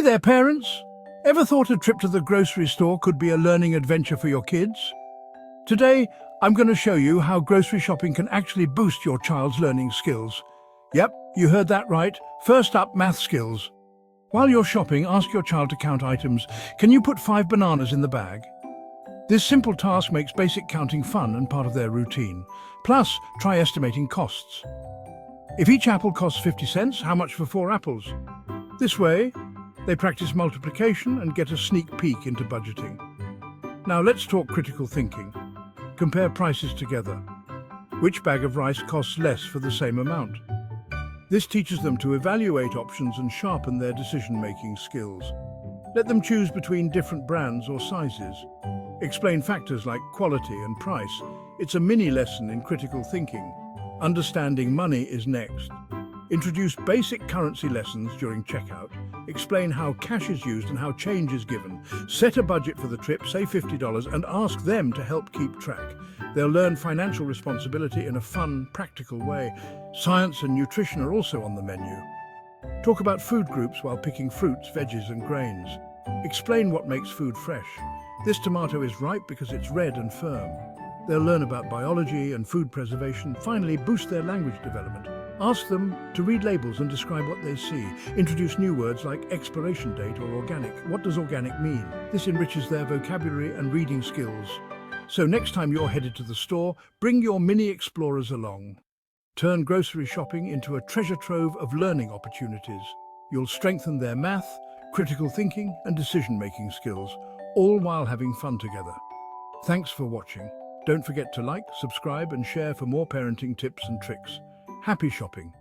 there, parents! Ever thought a trip to the grocery store could be a learning adventure for your kids? Today, I'm going to show you how grocery shopping can actually boost your child's learning skills. Yep, you heard that right. First up, math skills. While you're shopping, ask your child to count items. Can you put 5 bananas in the bag? This simple task makes basic counting fun and part of their routine. Plus, try estimating costs. If each apple costs 50 cents, how much for 4 apples? This way, they practice multiplication and get a sneak peek into budgeting. Now let's talk critical thinking. Compare prices together. Which bag of rice costs less for the same amount? This teaches them to evaluate options and sharpen their decision-making skills. Let them choose between different brands or sizes. Explain factors like quality and price. It's a mini lesson in critical thinking. Understanding money is next. Introduce basic currency lessons during checkout. Explain how cash is used and how change is given. Set a budget for the trip, say $50, and ask them to help keep track. They'll learn financial responsibility in a fun, practical way. Science and nutrition are also on the menu. Talk about food groups while picking fruits, veggies, and grains. Explain what makes food fresh. This tomato is ripe because it's red and firm. They'll learn about biology and food preservation. Finally, boost their language development. Ask them to read labels and describe what they see. Introduce new words like expiration date or organic. What does organic mean? This enriches their vocabulary and reading skills. So next time you're headed to the store, bring your mini explorers along. Turn grocery shopping into a treasure trove of learning opportunities. You'll strengthen their math, critical thinking, and decision-making skills, all while having fun together. Thanks for watching. Don't forget to like, subscribe, and share for more parenting tips and tricks. Happy shopping!